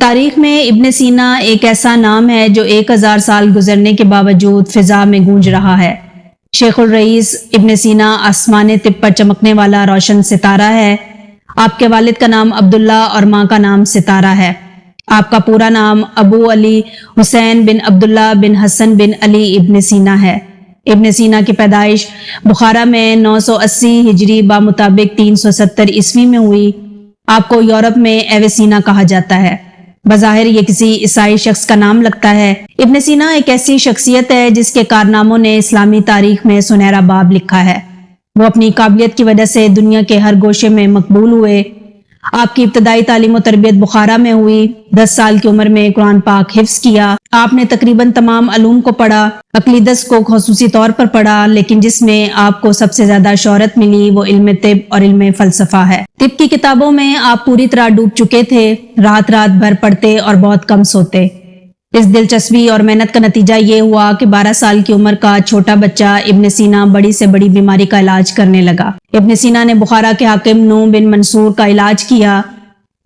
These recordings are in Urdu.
تاریخ میں ابن سینا ایک ایسا نام ہے جو 1000 سال گزرنے کے باوجود فضا میں گونج رہا ہے۔ شیخ الرئیس ابن سینا آسمان طب پر چمکنے والا روشن ستارہ ہے۔ آپ کے والد کا نام عبداللہ اور ماں کا نام ستارہ ہے۔ آپ کا پورا نام ابو علی حسین بن عبداللہ بن حسن بن علی ابن سینا ہے۔ ابن سینا کی پیدائش بخارا میں 980 ہجری بمطابق 370 عیسوی میں ہوئی۔ آپ کو یورپ میں ایویسینا کہا جاتا ہے۔ بظاہر یہ کسی عیسائی شخص کا نام لگتا ہے۔ ابن سینا ایک ایسی شخصیت ہے جس کے کارناموں نے اسلامی تاریخ میں سنہرا باب لکھا ہے۔ وہ اپنی قابلیت کی وجہ سے دنیا کے ہر گوشے میں مقبول ہوئے۔ آپ کی ابتدائی تعلیم و تربیت بخارا میں ہوئی۔ 10 سال کی عمر میں قرآن پاک حفظ کیا۔ آپ نے تقریباً تمام علوم کو پڑھا۔ عقیدت کو خصوصی طور پر پڑھا، لیکن جس میں آپ کو سب سے زیادہ شہرت ملی وہ علم طب اور علم فلسفہ ہے۔ طب کی کتابوں میں آپ پوری طرح ڈوب چکے تھے، رات رات بھر پڑھتے اور بہت کم سوتے۔ اس دلچسپی اور محنت کا نتیجہ یہ ہوا کہ 12 سال کی عمر کا چھوٹا بچہ ابن سینا بڑی سے بڑی بیماری کا علاج کرنے لگا۔ ابن سینا نے بخارا کے حاکم نوح بن منصور کا علاج کیا۔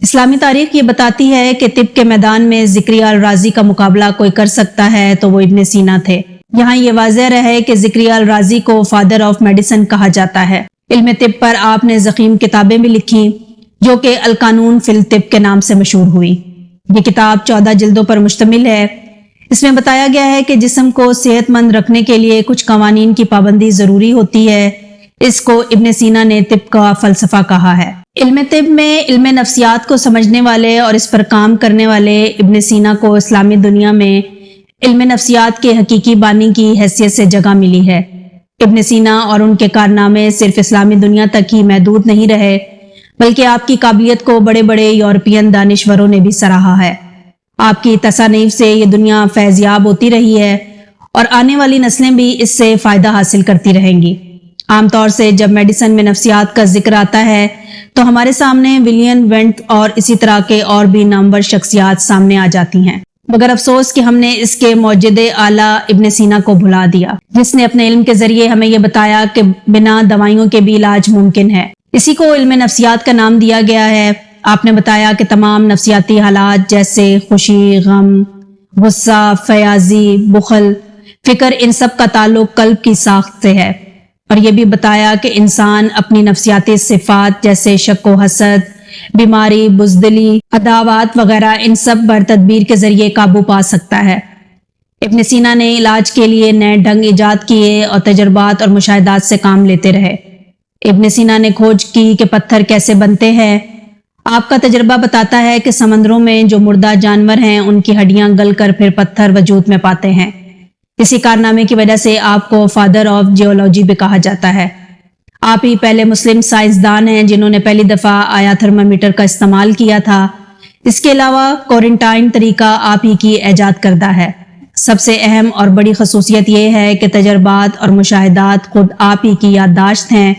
اسلامی تاریخ یہ بتاتی ہے کہ طب کے میدان میں زکریا الرازی کا مقابلہ کوئی کر سکتا ہے تو وہ ابن سینا تھے۔ یہاں یہ واضح رہے کہ زکریا الرازی کو فادر آف میڈیسن کہا جاتا ہے۔ علم طب پر آپ نے ضخیم کتابیں بھی لکھی جو کہ القانون فی الطب کے نام سے مشہور ہوئی۔ یہ کتاب 14 جلدوں پر مشتمل ہے۔ اس میں بتایا گیا ہے کہ جسم کو صحت مند رکھنے کے لیے کچھ قوانین کی پابندی ضروری ہوتی ہے۔ اس کو ابن سینا نے طب کا فلسفہ کہا ہے۔ علم طب میں علم نفسیات کو سمجھنے والے اور اس پر کام کرنے والے ابن سینا کو اسلامی دنیا میں علم نفسیات کے حقیقی بانی کی حیثیت سے جگہ ملی ہے۔ ابن سینا اور ان کے کارنامے صرف اسلامی دنیا تک ہی محدود نہیں رہے، بلکہ آپ کی قابلیت کو بڑے بڑے یورپین دانشوروں نے بھی سراہا ہے۔ آپ کی تصانیف سے یہ دنیا فیضیاب ہوتی رہی ہے اور آنے والی نسلیں بھی اس سے فائدہ حاصل کرتی رہیں گی۔ عام طور سے جب میڈیسن میں نفسیات کا ذکر آتا ہے تو ہمارے سامنے ولیم وینٹ اور اسی طرح کے اور بھی نامور شخصیات سامنے آ جاتی ہیں، مگر افسوس کہ ہم نے اس کے موجد اعلیٰ ابن سینا کو بھلا دیا، جس نے اپنے علم کے ذریعے ہمیں یہ بتایا کہ بنا دوائیوں کے بھی علاج ممکن ہے۔ اسی کو علم نفسیات کا نام دیا گیا ہے۔ آپ نے بتایا کہ تمام نفسیاتی حالات جیسے خوشی، غم، غصہ، فیاضی، بخل، فکر، ان سب کا تعلق قلب کی ساخت سے ہے، اور یہ بھی بتایا کہ انسان اپنی نفسیاتی صفات جیسے شک و حسد، بیماری، بزدلی، عداوات وغیرہ ان سب پر تدبیر کے ذریعے قابو پا سکتا ہے۔ ابن سینا نے علاج کے لیے نئے ڈھنگ ایجاد کیے اور تجربات اور مشاہدات سے کام لیتے رہے۔ ابن سینا نے کھوج کی کہ پتھر کیسے بنتے ہیں۔ آپ کا تجربہ بتاتا ہے کہ سمندروں میں جو مردہ جانور ہیں ان کی ہڈیاں گل کر پھر پتھر وجود میں پاتے ہیں۔ اسی کارنامے کی وجہ سے آپ کو فادر آف جیولوجی بھی کہا جاتا ہے۔ آپ ہی پہلے مسلم سائنسدان ہیں جنہوں نے پہلی دفعہ آیا تھرمامیٹر کا استعمال کیا تھا۔ اس کے علاوہ کورنٹائن طریقہ آپ ہی کی ایجاد کردہ ہے۔ سب سے اہم اور بڑی خصوصیت یہ ہے کہ تجربات اور مشاہدات خود آپ ہی کی یادداشت ہیں۔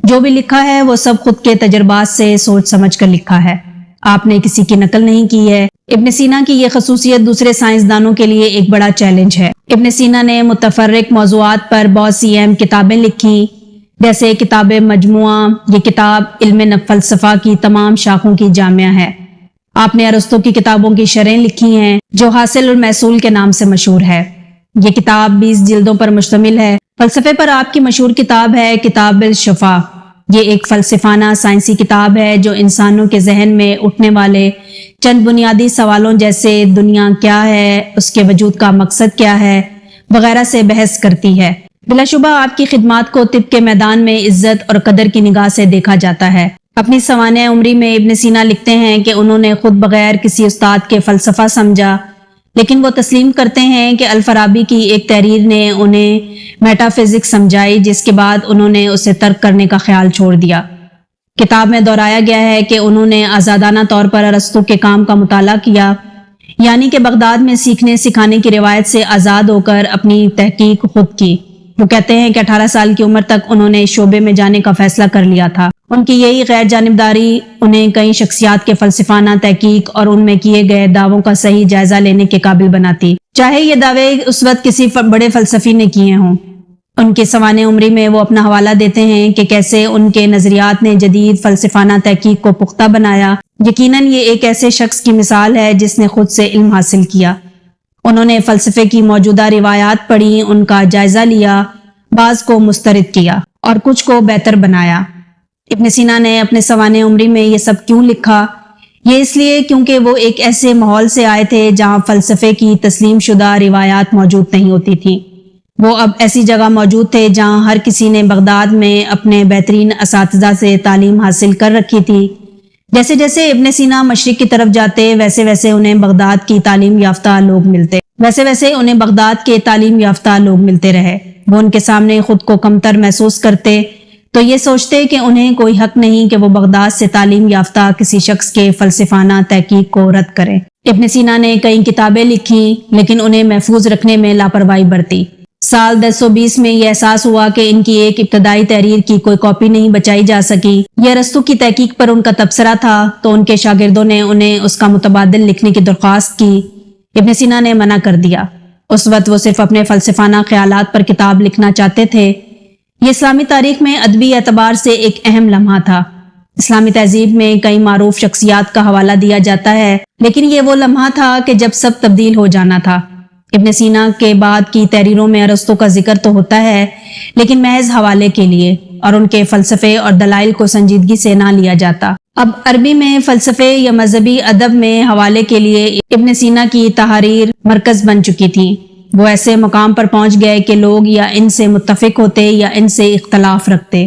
جو بھی لکھا ہے وہ سب خود کے تجربات سے سوچ سمجھ کر لکھا ہے۔ آپ نے کسی کی نقل نہیں کی ہے۔ ابن سینا کی یہ خصوصیت دوسرے سائنسدانوں کے لیے ایک بڑا چیلنج ہے۔ ابن سینا نے متفرق موضوعات پر بہت سی اہم کتابیں لکھی، جیسے کتاب مجموعہ۔ یہ کتاب علم فلسفہ کی تمام شاخوں کی جامعہ ہے۔ آپ نے ارسطو کی کتابوں کی شرحیں لکھی ہیں جو حاصل اور محصول کے نام سے مشہور ہے۔ یہ کتاب 20 جلدوں پر مشتمل ہے۔ فلسفے پر آپ کی مشہور کتاب ہے کتاب الشفا۔ یہ ایک فلسفانہ سائنسی کتاب ہے جو انسانوں کے ذہن میں اٹھنے والے چند بنیادی سوالوں جیسے دنیا کیا ہے، اس کے وجود کا مقصد کیا ہے وغیرہ سے بحث کرتی ہے۔ بلا شبہ آپ کی خدمات کو طب کے میدان میں عزت اور قدر کی نگاہ سے دیکھا جاتا ہے۔ اپنی سوانح عمری میں ابن سینا لکھتے ہیں کہ انہوں نے خود بغیر کسی استاد کے فلسفہ سمجھا، لیکن وہ تسلیم کرتے ہیں کہ الفارابی کی ایک تحریر نے انہیں میٹا فزکس سمجھائی، جس کے بعد انہوں نے اسے ترک کرنے کا خیال چھوڑ دیا۔ کتاب میں دہرایا گیا ہے کہ انہوں نے آزادانہ طور پر ارسطو کے کام کا مطالعہ کیا، یعنی کہ بغداد میں سیکھنے سکھانے کی روایت سے آزاد ہو کر اپنی تحقیق خود کی۔ وہ کہتے ہیں کہ 18 سال کی عمر تک انہوں نے اس شعبے میں جانے کا فیصلہ کر لیا تھا۔ ان کی یہی غیر جانبداری انہیں کئی شخصیات کے فلسفانہ تحقیق اور ان میں کیے گئے دعووں کا صحیح جائزہ لینے کے قابل بناتی، چاہے یہ دعوے اس وقت کسی بڑے فلسفی نے کیے ہوں۔ ان کے سوانح عمری میں وہ اپنا حوالہ دیتے ہیں کہ کیسے ان کے نظریات نے جدید فلسفانہ تحقیق کو پختہ بنایا، یقیناً یہ ایک ایسے شخص کی مثال ہے جس نے خود سے علم حاصل کیا۔ انہوں نے فلسفے کی موجودہ روایات پڑھی، ان کا جائزہ لیا، بعض کو مسترد کیا اور کچھ کو بہتر بنایا۔ ابن سینا نے اپنے سوانح عمری میں یہ سب کیوں لکھا؟ یہ اس لیے کیونکہ وہ ایک ایسے ماحول سے آئے تھے جہاں فلسفے کی تسلیم شدہ روایات موجود نہیں ہوتی تھیں۔ وہ اب ایسی جگہ موجود تھے جہاں ہر کسی نے بغداد میں اپنے بہترین اساتذہ سے تعلیم حاصل کر رکھی تھی۔ جیسے جیسے ابن سینا مشرق کی طرف جاتے ویسے ویسے انہیں بغداد کے تعلیم یافتہ لوگ ملتے رہے۔ وہ ان کے سامنے خود کو کمتر محسوس کرتے تو یہ سوچتے کہ انہیں کوئی حق نہیں کہ وہ بغداد سے تعلیم یافتہ کسی شخص کے فلسفانہ تحقیق کو رد کریں۔ ابن سینا نے کئی کتابیں لکھی لیکن انہیں محفوظ رکھنے میں لاپرواہی برتی۔ سال 1020 میں یہ احساس ہوا کہ ان کی ایک ابتدائی تحریر کی کوئی کاپی نہیں بچائی جا سکی۔ یہ ارسطو کی تحقیق پر ان کا تبصرہ تھا تو ان کے شاگردوں نے انہیں اس کا متبادل لکھنے کی درخواست کی۔ ابن سینا نے منع کر دیا۔ اس وقت وہ صرف اپنے فلسفانہ خیالات پر کتاب لکھنا چاہتے تھے۔ یہ اسلامی تاریخ میں ادبی اعتبار سے ایک اہم لمحہ تھا۔ اسلامی تہذیب میں کئی معروف شخصیات کا حوالہ دیا جاتا ہے لیکن یہ وہ لمحہ تھا کہ جب سب تبدیل ہو جانا تھا۔ ابن سینا کے بعد کی تحریروں میں ارسطو کا ذکر تو ہوتا ہے لیکن محض حوالے کے لیے، اور ان کے فلسفے اور دلائل کو سنجیدگی سے نہ لیا جاتا۔ اب عربی میں فلسفے یا مذہبی ادب میں حوالے کے لیے ابن سینا کی تحاریر مرکز بن چکی تھی۔ وہ ایسے مقام پر پہنچ گئے کہ لوگ یا ان سے متفق ہوتے یا ان سے اختلاف رکھتے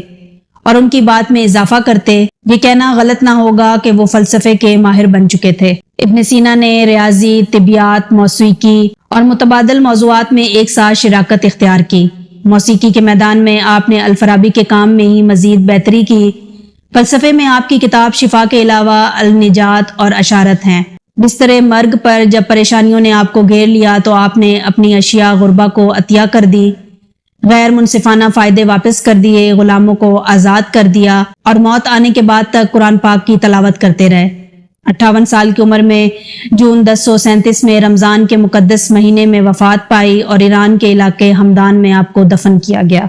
اور ان کی بات میں اضافہ کرتے۔ یہ کہنا غلط نہ ہوگا کہ وہ فلسفے کے ماہر بن چکے تھے۔ ابن سینا نے ریاضی، طبیعیات، موسیقی اور متبادل موضوعات میں ایک ساتھ شراکت اختیار کی۔ موسیقی کے میدان میں آپ نے الفارابی کے کام میں ہی مزید بہتری کی۔ فلسفے میں آپ کی کتاب شفا کے علاوہ النجات اور اشارت ہیں۔ بستر مرگ پر جب پریشانیوں نے آپ کو گھیر لیا تو آپ نے اپنی اشیاء غربا کو عطیہ کر دی، غیر منصفانہ فائدے واپس کر دیے، غلاموں کو آزاد کر دیا اور موت آنے کے بعد تک قرآن پاک کی تلاوت کرتے رہے۔ 58 سال کی عمر میں جون 1037 میں رمضان کے مقدس مہینے میں وفات پائی اور ایران کے علاقے ہمدان میں آپ کو دفن کیا گیا۔